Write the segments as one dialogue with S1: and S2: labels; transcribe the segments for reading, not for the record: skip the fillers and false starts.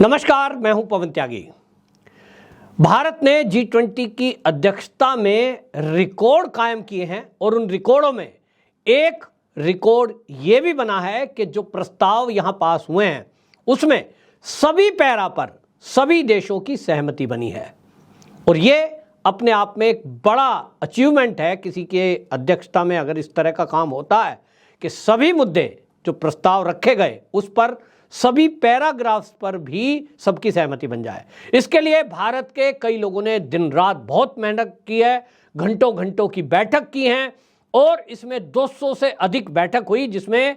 S1: नमस्कार, मैं हूं पवन त्यागी। भारत ने G20 की अध्यक्षता में रिकॉर्ड कायम किए हैं और उन रिकॉर्डों में एक रिकॉर्ड ये भी बना है कि जो प्रस्ताव यहां पास हुए हैं उसमें सभी पैरा पर सभी देशों की सहमति बनी है और ये अपने आप में एक बड़ा अचीवमेंट है। किसी के अध्यक्षता में अगर इस तरह का काम होता है कि सभी मुद्दे जो प्रस्ताव रखे गए उस पर सभी पैराग्राफ्स पर भी सबकी सहमति बन जाए। इसके लिए भारत के कई लोगों ने दिन रात बहुत मेहनत की है, घंटों घंटों की बैठक की हैं और इसमें 200 से अधिक बैठक हुई जिसमें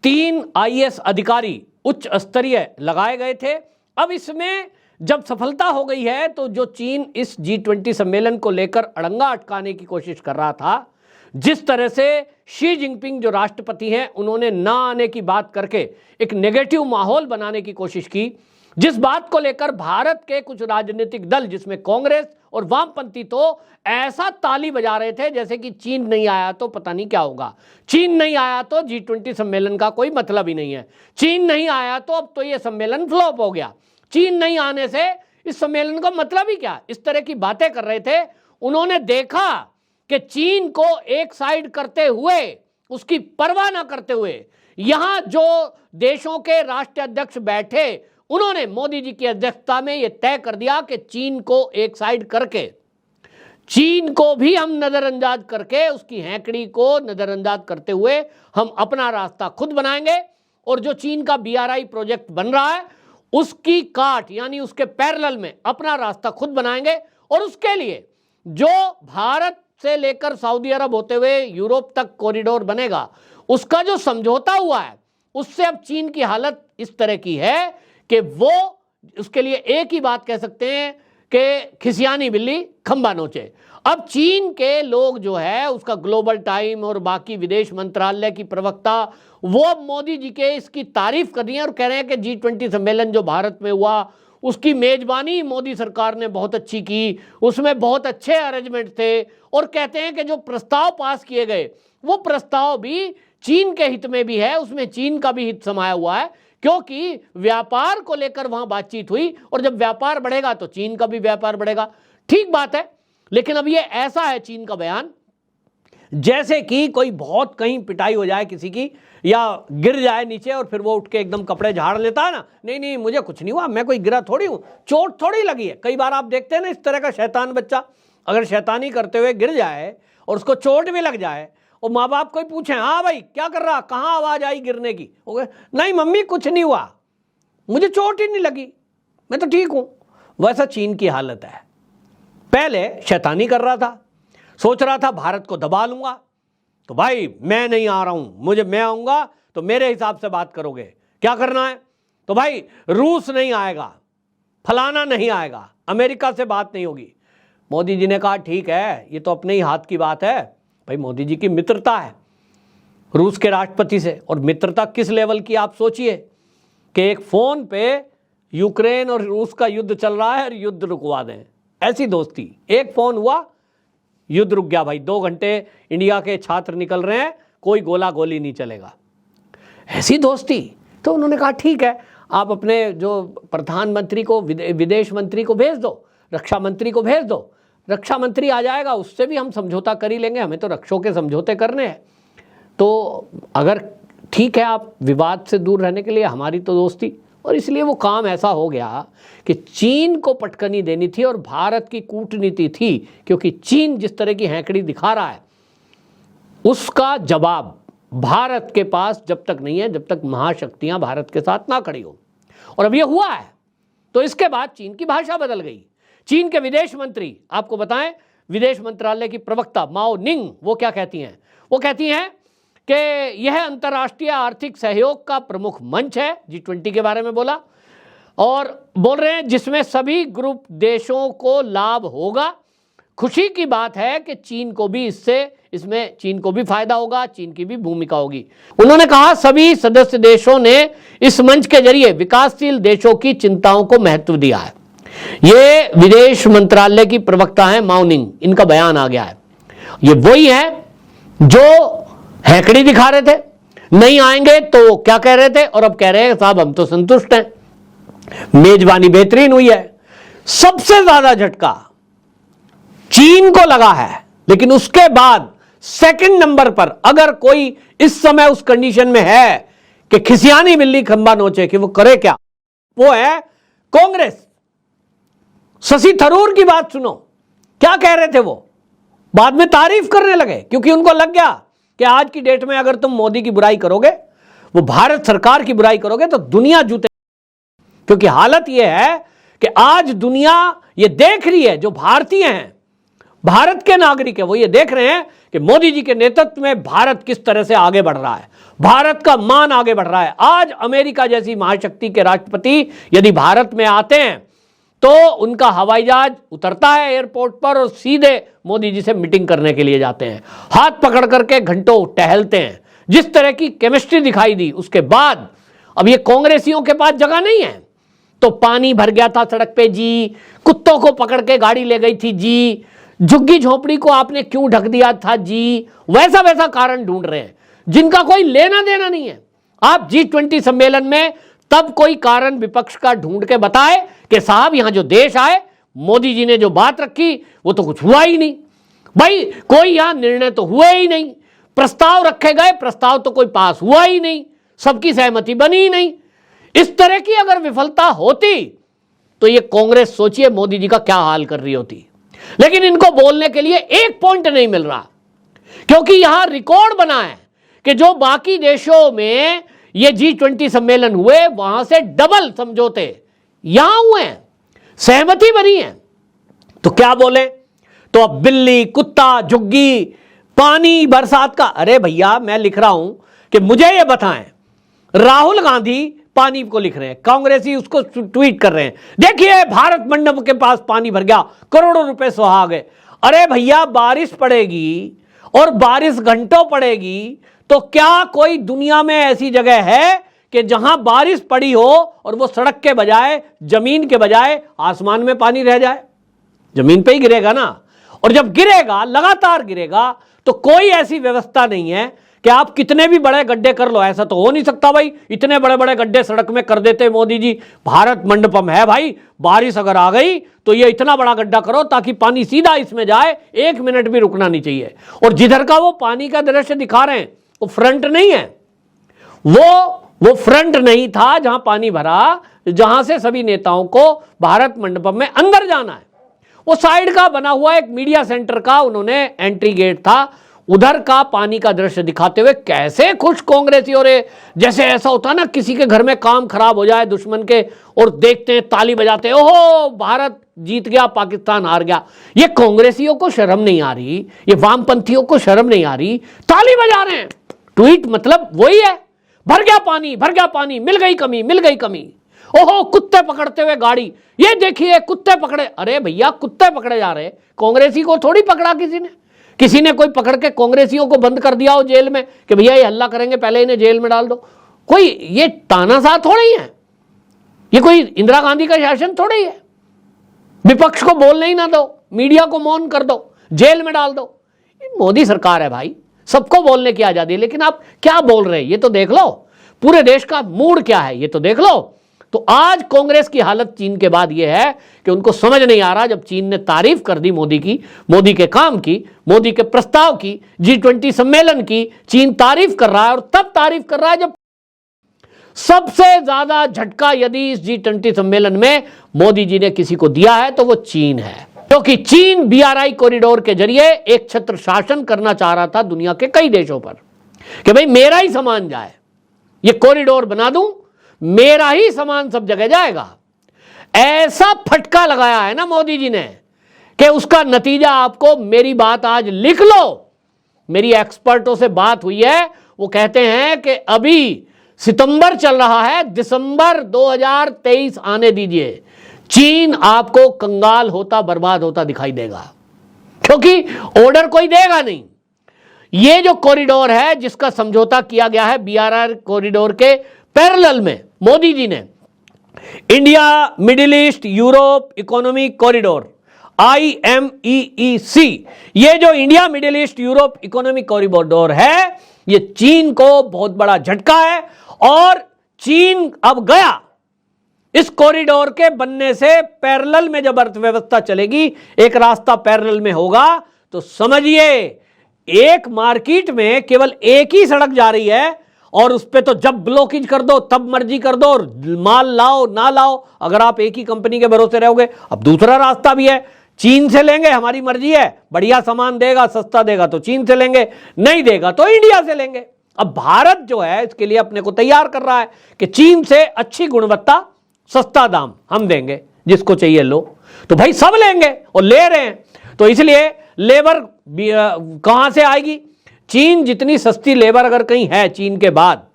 S1: 3 IAS अधिकारी उच्च स्तरीय लगाए गए थे। अब इसमें जब सफलता हो गई है तो जो चीन इस G20 सम्मेलन को लेकर अड़ंगा अटकाने की कोशिश कर रहा था, जिस तरह से शी जिनपिंग जो राष्ट्रपति हैं उन्होंने ना आने की बात करके एक नेगेटिव माहौल बनाने की कोशिश की, जिस बात को लेकर भारत के कुछ राजनीतिक दल जिसमें कांग्रेस और वामपंथी तो ऐसा ताली बजा रहे थे जैसे कि चीन नहीं आया तो पता नहीं क्या होगा, चीन नहीं आया तो G20 सम्मेलन का कोई मतलब ही नहीं है, चीन नहीं आया तो अब तो ये सम्मेलन फ्लॉप हो गया, चीन नहीं आने से इस सम्मेलन का मतलब ही क्या, इस तरह की बातें कर रहे थे। उन्होंने देखा कि चीन को एक साइड करते हुए, उसकी परवाह ना करते हुए यहां जो देशों के राष्ट्राध्यक्ष बैठे उन्होंने मोदी जी की अध्यक्षता में यह तय कर दिया कि चीन को एक साइड करके, चीन को भी हम नजरअंदाज करके, उसकी हैंकड़ी को नजरअंदाज करते हुए हम अपना रास्ता खुद बनाएंगे और जो चीन का BRI प्रोजेक्ट बन रहा है उसकी काट यानी उसके पैरेलल में अपना रास्ता खुद बनाएंगे और उसके लिए जो भारत से लेकर सऊदी अरब होते हुए यूरोप तक कॉरिडोर बनेगा उसका जो समझौता हुआ है उससे अब चीन की हालत इस तरह की है कि वो उसके लिए एक ही बात कह सकते हैं कि खिसियानी बिल्ली खंबा नोचे। अब चीन के लोग जो है उसका ग्लोबल टाइम और बाकी विदेश मंत्रालय की प्रवक्ता वो अब मोदी जी के इसकी तारीफ कर रही हैं और कह रहे हैं कि G20 सम्मेलन जो भारत में हुआ उसकी मेजबानी मोदी सरकार ने बहुत अच्छी की, उसमें बहुत अच्छे अरेंजमेंट थे और कहते हैं कि जो प्रस्ताव पास किए गए वो प्रस्ताव भी चीन के हित में भी है, उसमें चीन का भी हित समाया हुआ है क्योंकि व्यापार को लेकर वहां बातचीत हुई और जब व्यापार बढ़ेगा तो चीन का भी व्यापार बढ़ेगा। ठीक बात है, लेकिन अब ये ऐसा है चीन का बयान जैसे कि कोई बहुत कहीं पिटाई हो जाए किसी की या गिर जाए नीचे और फिर वो उठ के एकदम कपड़े झाड़ लेता है ना, नहीं नहीं मुझे कुछ नहीं हुआ, मैं कोई गिरा थोड़ी हूं, चोट थोड़ी लगी है। कई बार आप देखते हैं ना इस तरह का शैतान बच्चा अगर शैतानी करते हुए गिर जाए और उसको चोट भी लग जाए और माँ बाप कोई पूछे हाँ भाई क्या कर रहा, कहाँ आवाज आई गिरने की, नहीं मम्मी कुछ नहीं हुआ, मुझे चोट ही नहीं लगी, मैं तो ठीक हूं। वैसा चीन की हालत है। पहले शैतानी कर रहा था, सोच रहा था भारत को दबा लूंगा तो भाई मैं नहीं आ रहा हूं, मैं आऊंगा तो मेरे हिसाब से बात करोगे, क्या करना है तो भाई रूस नहीं आएगा, फलाना नहीं आएगा, अमेरिका से बात नहीं होगी। मोदी जी ने कहा ठीक है ये तो अपने ही हाथ की बात है, भाई मोदी जी की मित्रता है रूस के राष्ट्रपति से और मित्रता किस लेवल की आप सोचिए कि एक फोन पे यूक्रेन और रूस का युद्ध चल रहा है और युद्ध रुकवा दें, ऐसी दोस्ती। एक फोन हुआ युद्ध रुक गया भाई, 2 घंटे इंडिया के छात्र निकल रहे हैं, कोई गोला गोली नहीं चलेगा, ऐसी दोस्ती। तो उन्होंने कहा ठीक है आप अपने जो प्रधानमंत्री को, विदेश मंत्री को भेज दो, रक्षा मंत्री को भेज दो, रक्षा मंत्री आ जाएगा, उससे भी हम समझौता कर ही लेंगे, हमें तो रक्षों के समझौते करने हैं। तो अगर ठीक है आप विवाद से दूर रहने के लिए, हमारी तो दोस्ती, और इसलिए वो काम ऐसा हो गया कि चीन को पटकनी देनी थी और भारत की कूटनीति थी क्योंकि चीन जिस तरह की हैंकड़ी दिखा रहा है उसका जवाब भारत के पास जब तक नहीं है जब तक महाशक्तियां भारत के साथ ना खड़ी हो। और अब ये हुआ है तो इसके बाद चीन की भाषा बदल गई। चीन के विदेश मंत्री, आपको बताएं विदेश मंत्रालय की प्रवक्ता माओ निंग, वो क्या कहती हैं, वो कहती हैं कि यह अंतर्राष्ट्रीय आर्थिक सहयोग का प्रमुख मंच है, G20 के बारे में बोला और बोल रहे हैं जिसमें सभी ग्रुप देशों को लाभ होगा। खुशी की बात है कि चीन को भी इसमें चीन को भी फायदा होगा, चीन की भी भूमिका होगी। उन्होंने कहा सभी सदस्य देशों ने इस मंच के जरिए विकासशील देशों की चिंताओं को महत्व दिया है। ये विदेश मंत्रालय की प्रवक्ता है माओ निंग, इनका बयान आ गया है। ये वही है जो हैंकड़ी दिखा रहे थे, नहीं आएंगे तो क्या कह रहे थे और अब कह रहे हैं साहब हम तो संतुष्ट हैं। मेजबानी बेहतरीन हुई है। सबसे ज्यादा झटका चीन को लगा है, लेकिन उसके बाद सेकंड नंबर पर अगर कोई इस समय उस कंडीशन में है कि खिसियानी बिल्ली खंबा नोचे कि वो करे क्या, वो है कांग्रेस। शशि थरूर की बात सुनो, क्या कह रहे थे वो, बाद में तारीफ करने लगे, क्योंकि उनको लग गया कि आज की डेट में अगर तुम मोदी की बुराई करोगे, वो भारत सरकार की बुराई करोगे तो दुनिया जूते। क्योंकि हालत यह है कि आज दुनिया ये देख रही है, जो भारतीय हैं, भारत के नागरिक है, वो ये देख रहे हैं कि मोदी जी के नेतृत्व में भारत किस तरह से आगे बढ़ रहा है, भारत का मान आगे बढ़ रहा है। आज अमेरिका जैसी महाशक्ति के राष्ट्रपति यदि भारत में आते हैं तो उनका हवाई जहाज उतरता है एयरपोर्ट पर और सीधे मोदी जी से मीटिंग करने के लिए जाते हैं, हाथ पकड़ करके घंटों टहलते हैं। जिस तरह की केमिस्ट्री दिखाई दी उसके बाद अब ये कांग्रेसियों के पास जगह नहीं है, तो पानी भर गया था सड़क पे जी, कुत्तों को पकड़ के गाड़ी ले गई थी जी, झुग्गी झोपड़ी को आपने क्यों ढक दिया था जी, वैसा वैसा कारण ढूंढ रहे हैं जिनका कोई लेना देना नहीं है। आप G20 सम्मेलन में तब कोई कारण विपक्ष का ढूंढ के बताए कि साहब यहां जो देश आए, मोदी जी ने जो बात रखी वो तो कुछ हुआ ही नहीं। भाई कोई यहां निर्णय तो हुए ही नहीं, प्रस्ताव रखे गए, प्रस्ताव तो कोई पास हुआ ही नहीं, सबकी सहमति बनी ही नहीं। इस तरह की अगर विफलता होती तो ये कांग्रेस सोचिए मोदी जी का क्या हाल कर रही होती। लेकिन इनको बोलने के लिए एक पॉइंट नहीं मिल रहा, क्योंकि यहां रिकॉर्ड बना है कि जो बाकी देशों में ये G20 सम्मेलन हुए वहां से डबल समझौते यहां हुए हैं, सहमति बनी है। तो क्या बोले, तो अब बिल्ली, कुत्ता, झुग्गी, पानी, बरसात का, अरे भैया मैं लिख रहा हूं कि मुझे ये बताएं, राहुल गांधी पानी को लिख रहे हैं, कांग्रेसी उसको ट्वीट कर रहे हैं, देखिए भारत मंडप के पास पानी भर गया, करोड़ों रुपए सुहागे। अरे भैया बारिश पड़ेगी और बारिश घंटों पड़ेगी, तो क्या कोई दुनिया में ऐसी जगह है कि जहां बारिश पड़ी हो और वो सड़क के बजाय, जमीन के बजाय आसमान में पानी रह जाए? जमीन पे ही गिरेगा ना, और जब गिरेगा, लगातार गिरेगा, तो कोई ऐसी व्यवस्था नहीं है कि आप कितने भी बड़े गड्ढे कर लो, ऐसा तो हो नहीं सकता भाई। इतने बड़े बड़े गड्ढे सड़क में कर देते मोदी जी, भारत मंडपम है भाई, बारिश अगर आ गई तो ये इतना बड़ा गड्ढा करो ताकि पानी सीधा इसमें जाए, 1 मिनट भी रुकना नहीं चाहिए। और जिधर का वो पानी का दृश्य दिखा रहे हैं वो फ्रंट नहीं है, वो फ्रंट नहीं था जहां पानी भरा, जहां से सभी नेताओं को भारत मंडपम में अंदर जाना है। वो साइड का बना हुआ एक मीडिया सेंटर का उन्होंने एंट्री गेट था, उधर का पानी का दृश्य दिखाते हुए कैसे खुश कांग्रेसी हो रहे, जैसे ऐसा होता ना किसी के घर में काम खराब हो जाए दुश्मन के, और देखते हैं ताली बजाते, ओहो भारत जीत गया, पाकिस्तान हार गया। ये कांग्रेसियों को शर्म नहीं आ रही, ये वामपंथियों को शर्म नहीं आ रही, ताली बजा रहे हैं। ट्वीट मतलब वही है, भर गया पानी, भर गया पानी, मिल गई कमी, मिल गई कमी, ओहो कुत्ते पकड़ते हुए गाड़ी, ये देखिए कुत्ते पकड़े। अरे भैया कुत्ते पकड़े जा रहे, कांग्रेसी को थोड़ी पकड़ा किसी ने कोई पकड़ के कांग्रेसियों को बंद कर दिया हो जेल में कि भैया ये हल्ला करेंगे पहले इन्हें जेल में डाल दो। कोई ये तानाशाह थोड़ी है, ये कोई इंदिरा गांधी का शासन थोड़ी है। विपक्ष को बोलने ही ना दो, मीडिया को मौन कर दो, जेल में डाल दो। ये मोदी सरकार है भाई, सबको बोलने की आजादी है, लेकिन आप क्या बोल रहे हैं ये तो देख लो, पूरे देश का मूड क्या है ये तो देख लो। तो आज कांग्रेस की हालत चीन के बाद यह है कि उनको समझ नहीं आ रहा, जब चीन ने तारीफ कर दी मोदी की, मोदी के काम की, मोदी के प्रस्ताव की, G20 सम्मेलन की, चीन तारीफ कर रहा है। और तब तारीफ कर रहा है जब सबसे ज्यादा झटका यदि इस G20 सम्मेलन में मोदी जी ने किसी को दिया है तो वो चीन है, क्योंकि चीन BRI कॉरिडोर के जरिए एक छत्र शासन करना चाह रहा था दुनिया के कई देशों पर कि भाई मेरा ही सामान जाए, ये कॉरिडोर बना दूं, मेरा ही सामान सब जगह जाएगा। ऐसा फटका लगाया है ना मोदी जी ने कि उसका नतीजा आपको, मेरी बात आज लिख लो, मेरी एक्सपर्टों से बात हुई है, वो कहते हैं कि अभी सितंबर चल रहा है, दिसंबर 2023 आने दीजिए, चीन आपको कंगाल होता, बर्बाद होता दिखाई देगा, क्योंकि ऑर्डर कोई देगा नहीं। ये जो कॉरिडोर है जिसका समझौता किया गया है BRI कॉरिडोर के पैरेलल में, मोदी जी ने India middle east Europe economic corridor IMEEC, ये जो India middle east Europe economic corridor है, ये चीन को बहुत बड़ा झटका है। और चीन अब गया इस कॉरिडोर के बनने से पैरेलल में जब अर्थव्यवस्था चलेगी, एक रास्ता पैरेलल में होगा, तो समझिए एक मार्केट में केवल एक ही सड़क जा रही है और उस पे तो जब ब्लॉकेज कर दो तब मर्जी कर दो, और माल लाओ ना लाओ, अगर आप एक ही कंपनी के भरोसे रहोगे। अब दूसरा रास्ता भी है, चीन से लेंगे, हमारी मर्जी है, बढ़िया सामान देगा, सस्ता देगा तो चीन से लेंगे, नहीं देगा तो इंडिया से लेंगे। अब भारत जो है इसके लिए अपने को तैयार कर रहा है कि चीन से अच्छी गुणवत्ता, सस्ता दाम हम देंगे, जिसको चाहिए लो। तो भाई सब लेंगे और ले रहे हैं, तो इसलिए लेबर कहां से आएगी? चीन जितनी सस्ती लेबर अगर कहीं है चीन के बाद,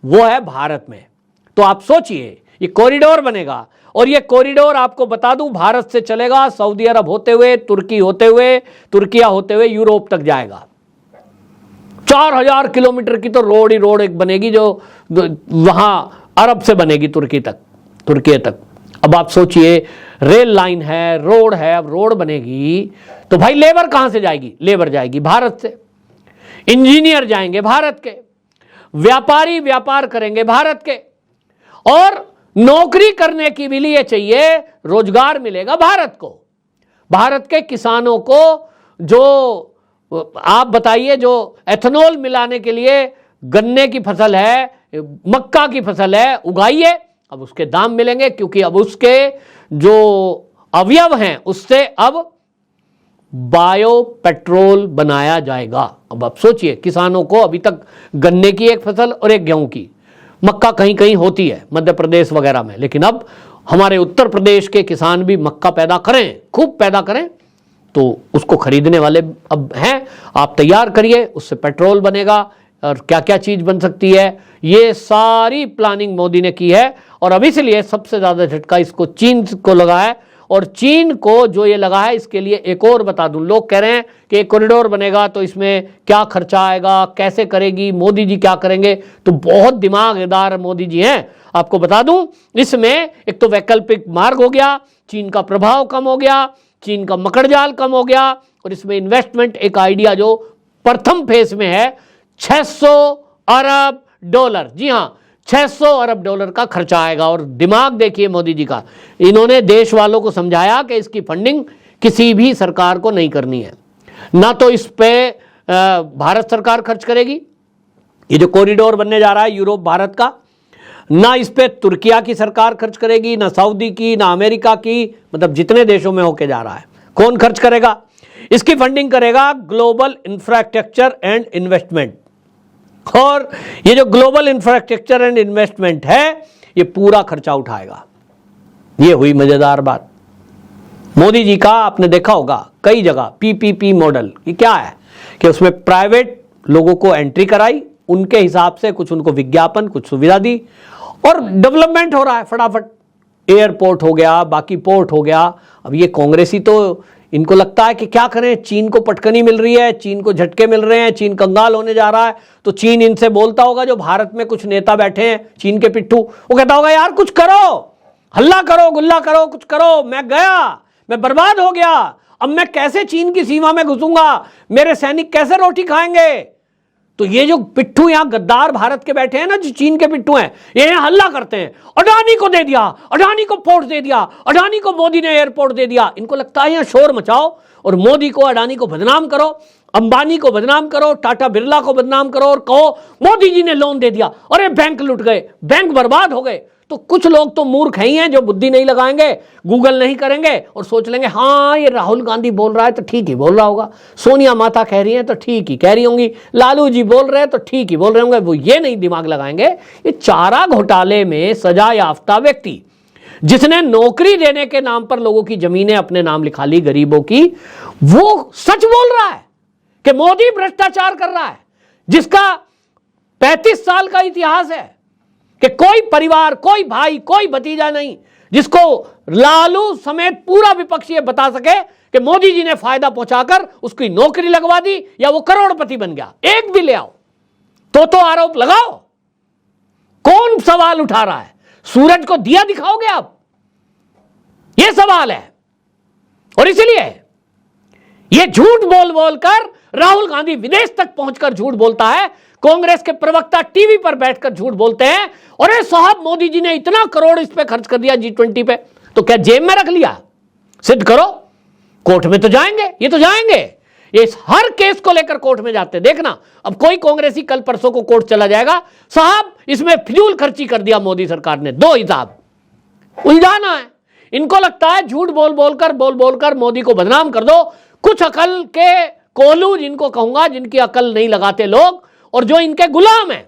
S1: वो है भारत में। तो आप सोचिए ये कॉरिडोर बनेगा, और ये कॉरिडोर आपको बता दूं भारत से चलेगा सऊदी अरब होते हुए, तुर्की होते हुए, तुर्किया होते हुए यूरोप तक जाएगा। 4000 किलोमीटर की तो रोड ही रोड एक बनेगी, जो वहां अरब से बनेगी तुर्की तक। अब आप सोचिए रेल लाइन है, रोड है, अब रोड बनेगी तो भाई लेबर कहां से जाएगी? लेबर जाएगी भारत से, इंजीनियर जाएंगे भारत के, व्यापारी व्यापार करेंगे भारत के, और नौकरी करने की भी लिए चाहिए, रोजगार मिलेगा भारत को। भारत के किसानों को जो आप बताइए, जो एथेनॉल मिलाने के लिए गन्ने की फसल है, मक्का की फसल है, उगाइए, अब उसके दाम मिलेंगे, क्योंकि अब उसके जो अवयव हैं उससे अब बायो पेट्रोल बनाया जाएगा। अब आप सोचिए किसानों को, अभी तक गन्ने की एक फसल और एक गेहूं की, मक्का कहीं कहीं होती है मध्य प्रदेश वगैरह में, लेकिन अब हमारे उत्तर प्रदेश के किसान भी मक्का पैदा करें, खूब पैदा करें, तो उसको खरीदने वाले अब हैं। आप तैयार करिए, उससे पेट्रोल बनेगा, और क्या क्या चीज बन सकती है, ये सारी प्लानिंग मोदी ने की है। और अब इसलिए सबसे ज्यादा झटका इसको चीन को लगा है, और चीन को जो ये लगा है, इसके लिए एक और बता दूं, लोग कह रहे हैं कि एक कॉरिडोर बनेगा तो इसमें क्या खर्चा आएगा, कैसे करेगी मोदी जी, क्या करेंगे? तो बहुत दिमागदार मोदी जी हैं। आपको बता दूं, इसमें एक तो वैकल्पिक मार्ग हो गया, चीन का प्रभाव कम हो गया, चीन का मकड़जाल कम हो गया, और इसमें इन्वेस्टमेंट एक आइडिया जो प्रथम फेज में है, 600 अरब डॉलर, जी हां 600 अरब डॉलर का खर्चा आएगा। और दिमाग देखिए मोदी जी का, इन्होंने देश वालों को समझाया कि इसकी फंडिंग किसी भी सरकार को नहीं करनी है, ना तो इस पे भारत सरकार खर्च करेगी, ये जो कॉरिडोर बनने जा रहा है यूरोप भारत का, ना इस पे तुर्किया की सरकार खर्च करेगी, ना सऊदी की, ना अमेरिका की, मतलब जितने देशों में होके जा रहा है। कौन खर्च करेगा? इसकी फंडिंग करेगा ग्लोबल इंफ्रास्ट्रक्चर एंड इन्वेस्टमेंट। और ये जो ग्लोबल इंफ्रास्ट्रक्चर एंड इन्वेस्टमेंट है, ये पूरा खर्चा उठाएगा। ये हुई मजेदार बात मोदी जी का। आपने देखा होगा कई जगह पीपीपी मॉडल, ये क्या है कि उसमें प्राइवेट लोगों को एंट्री कराई, उनके हिसाब से कुछ उनको विज्ञापन, कुछ सुविधा दी, और डेवलपमेंट हो रहा है फटाफट। एयरपोर्ट हो गया, बाकी पोर्ट हो गया। अब ये कांग्रेसी तो इनको लगता है कि क्या करें, चीन को पटकनी मिल रही है, चीन को झटके मिल रहे हैं, चीन कंगाल होने जा रहा है, तो चीन इनसे बोलता होगा, जो भारत में कुछ नेता बैठे हैं चीन के पिट्ठू, वो कहता होगा यार कुछ करो, हल्ला करो, गुल्ला करो, कुछ करो, मैं गया, मैं बर्बाद हो गया, अब मैं कैसे चीन की सीमा में घुसूंगा, मेरे सैनिक कैसे रोटी खाएंगे? तो ये जो पिट्ठू यहां गद्दार भारत के बैठे हैं ना, जो चीन के पिट्ठू हैं, ये यहां हल्ला करते हैं, अडानी को दे दिया, अडानी को पोर्ट दे दिया, अडानी को मोदी ने एयरपोर्ट दे दिया। इनको लगता है यहां शोर मचाओ और मोदी को, अडानी को बदनाम करो, अंबानी को बदनाम करो, टाटा बिरला को बदनाम करो, और कहो मोदी जी ने लोन दे दिया, अरे बैंक लुट गए, बैंक बर्बाद हो गए। तो कुछ लोग तो मूर्ख ही हैं जो बुद्धि नहीं लगाएंगे, गूगल नहीं करेंगे, और सोच लेंगे हाँ ये राहुल गांधी बोल रहा है तो ठीक ही बोल रहा होगा, सोनिया माता कह रही हैं तो ठीक ही कह रही होंगी, लालू जी बोल रहे हैं तो ठीक ही बोल रहे होंगे। वो ये नहीं दिमाग लगाएंगे, ये चारा घोटाले में सजा याफ्ता व्यक्ति, जिसने नौकरी देने के नाम पर लोगों की जमीनें अपने नाम लिखा ली गरीबों की, वो सच बोल रहा है कि मोदी भ्रष्टाचार कर रहा है, जिसका 35 साल का इतिहास है कि कोई परिवार, कोई भाई, कोई भतीजा नहीं जिसको लालू समेत पूरा विपक्ष ये बता सके कि मोदी जी ने फायदा पहुंचाकर उसकी नौकरी लगवा दी या वो करोड़पति बन गया। एक भी ले आओ तो आरोप लगाओ। कौन सवाल उठा रहा है? सूरज को दिया दिखाओगे आप? यह सवाल है। और इसलिए ये झूठ बोल बोल कर राहुल गांधी विदेश तक पहुंचकर झूठ बोलता है, कांग्रेस के प्रवक्ता टीवी पर बैठकर झूठ बोलते हैं, अरे साहब मोदी जी ने इतना करोड़ इस पे खर्च कर दिया G20 पे, तो क्या जेब में रख लिया? सिद्ध करो। कोर्ट में तो जाएंगे, ये तो जाएंगे, ये हर केस को लेकर कोर्ट में जाते हैं। देखना अब कोई कांग्रेसी कल परसों को कोर्ट चला जाएगा, साहब इसमें फिजूल खर्ची कर दिया मोदी सरकार ने, दो हिसाब उलझाना है। इनको लगता है झूठ बोल बोलकर मोदी को बदनाम कर दो। कुछ अकल के कोल्हू जिनको कहूंगा, जिनकी अकल नहीं लगाते लोग और जो इनके गुलाम हैं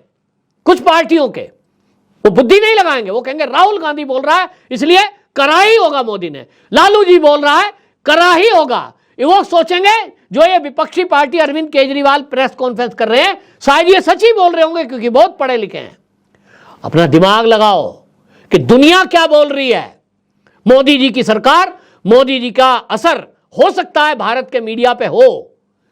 S1: कुछ पार्टियों के, वो बुद्धि नहीं लगाएंगे। वो कहेंगे राहुल गांधी बोल रहा है इसलिए करा ही होगा मोदी ने, लालू जी बोल रहा है करा ही होगा। वो सोचेंगे जो ये विपक्षी party Arvind Kejriwal press conference कर रहे हैं शायद ये सच ही बोल रहे होंगे, क्योंकि बहुत पढ़े लिखे हैं। अपना दिमाग लगाओ कि दुनिया क्या बोल रही है। मोदी जी की सरकार, मोदी जी का असर हो सकता है भारत के मीडिया पे हो,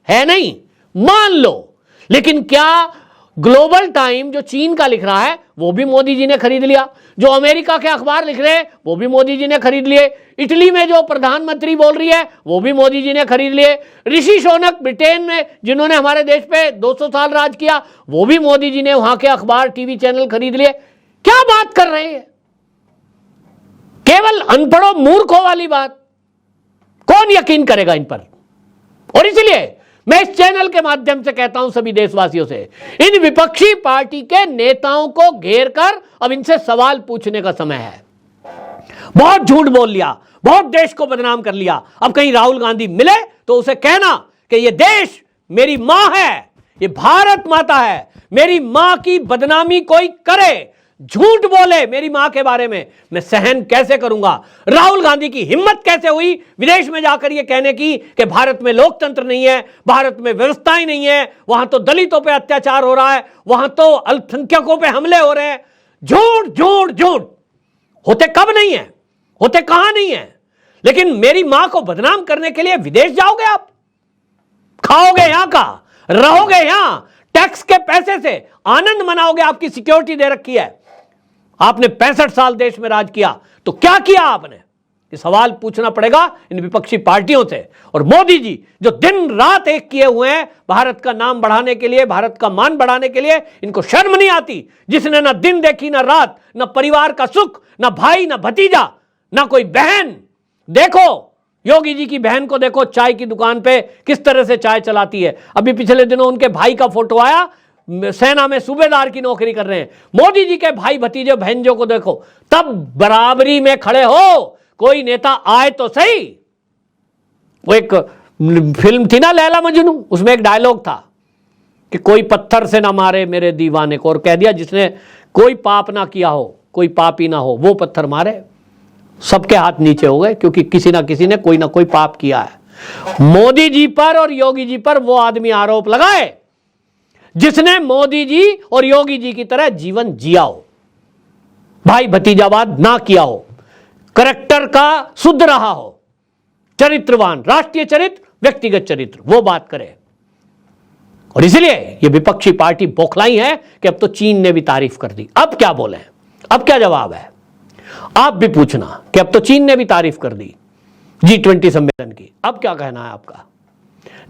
S1: है नहीं, मान लो, लेकिन क्या ग्लोबल टाइम जो चीन का लिख रहा है वो भी मोदी जी ने खरीद लिया, जो अमेरिका के अखबार लिख रहे हैं वो भी मोदी जी ने खरीद लिए, इटली में जो प्रधानमंत्री बोल रही है वो भी मोदी जी ने खरीद लिए, ऋषि सोनक ब्रिटेन में जिन्होंने हमारे देश पे 200 साल राज किया वो भी मोदी जी ने वहां के अखबार टीवी चैनल खरीद लिए। क्या बात कर रहे हैं? केवल अनपढ़ों मूर्खों वाली बात, कौन यकीन करेगा इन पर? और इसलिए मैं इस चैनल के माध्यम से कहता हूं सभी देशवासियों से, इन विपक्षी पार्टी के नेताओं को घेर कर अब इनसे सवाल पूछने का समय है। बहुत झूठ बोल लिया, बहुत देश को बदनाम कर लिया, अब कहीं राहुल गांधी मिले तो उसे कहना कि ये देश मेरी मां है, ये भारत माता है, मेरी मां की बदनामी कोई करे, झूठ बोले मेरी मां के बारे में, मैं सहन कैसे करूंगा? राहुल गांधी की हिम्मत कैसे हुई विदेश में जाकर यह कहने की कि भारत में लोकतंत्र नहीं है, भारत में व्यवस्थाएं नहीं है, वहां तो दलितों पे अत्याचार हो रहा है, वहां तो अल्पसंख्यकों पे हमले हो रहे हैं। झूठ झूठ झूठ। होते कब नहीं है, होते कहां नहीं है, लेकिन मेरी मां को बदनाम करने के लिए विदेश जाओगे आप? खाओगे यहां का, रहोगे यहां, टैक्स के पैसे से आनंद मनाओगे, आपकी सिक्योरिटी दे रखी है। आपने 65 साल देश में राज किया तो क्या किया आपने? ये सवाल पूछना पड़ेगा इन विपक्षी पार्टियों से। और मोदी जी जो दिन रात एक किए हुए हैं भारत का नाम बढ़ाने के लिए, भारत का मान बढ़ाने के लिए, इनको शर्म नहीं आती? जिसने ना दिन देखी ना रात, ना परिवार का सुख, ना भाई ना भतीजा, ना कोई बहन। देखो योगी जी की बहन को देखो, चाय की दुकान पे किस तरह से चाय चलाती है। अभी पिछले दिनों उनके भाई का फोटो आया, सेना में सूबेदार की नौकरी कर रहे हैं। मोदी जी के भाई भतीजे बहनों को देखो, तब बराबरी में खड़े हो। कोई नेता आए तो सही। वो एक फिल्म थी ना लैला मजनू, उसमें एक डायलॉग था कि कोई पत्थर से ना मारे मेरे दीवाने को, और कह दिया जिसने कोई पाप ना किया हो, कोई पापी ना हो, वो पत्थर मारे। सबके हाथ नीचे हो गए, क्योंकि किसी ना किसी ने कोई ना कोई पाप किया है। मोदी जी पर और योगी जी पर वो आदमी आरोप लगाए जिसने मोदी जी और योगी जी की तरह जीवन जिया हो, भाई भतीजावाद ना किया हो, करैक्टर का शुद्ध रहा हो, चरित्रवान, राष्ट्रीय चरित्र, व्यक्तिगत चरित्र, वो बात करे। और इसलिए ये विपक्षी पार्टी बौखलाई है कि अब तो चीन ने भी तारीफ कर दी। अब क्या बोले, अब क्या जवाब है? आप भी पूछना कि अब तो चीन ने भी तारीफ कर दी G20 सम्मेलन की, अब क्या कहना है आपका?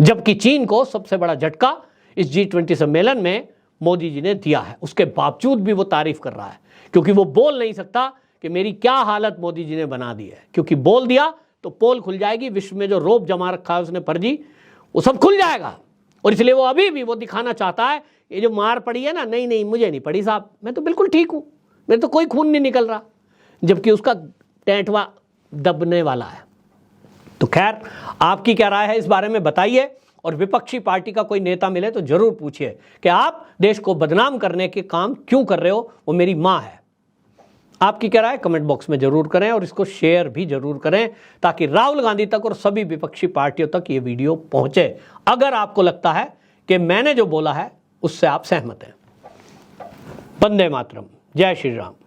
S1: जबकि चीन को सबसे बड़ा झटका इस G20 सम्मेलन में मोदी जी ने दिया है, उसके बावजूद भी वो तारीफ कर रहा है, क्योंकि वो बोल नहीं सकता कि मेरी क्या हालत मोदी जी ने बना दी है, क्योंकि बोल दिया तो पोल खुल जाएगी, विश्व में जो रोब जमा रखा है उसने फर्जी, वो सब खुल जाएगा। और इसलिए वो अभी भी वो दिखाना चाहता है, ये जो मार पड़ी है ना, नहीं नहीं मुझे नहीं पड़ी साहब, मैं तो बिल्कुल ठीक हूं, मेरे तो कोई खून नहीं निकल रहा, जबकि उसका टेंटवा दबने वाला है। तो खैर, आपकी क्या राय है इस बारे में बताइए, और विपक्षी पार्टी का कोई नेता मिले तो जरूर पूछिए कि आप देश को बदनाम करने के काम क्यों कर रहे हो, वो मेरी मां है। आपकी क्या राय कमेंट बॉक्स में जरूर करें, और इसको शेयर भी जरूर करें ताकि राहुल गांधी तक और सभी विपक्षी पार्टियों तक ये वीडियो पहुंचे, अगर आपको लगता है कि मैंने जो बोला है उससे आप सहमत हैं। वंदे मातरम, जय श्री राम।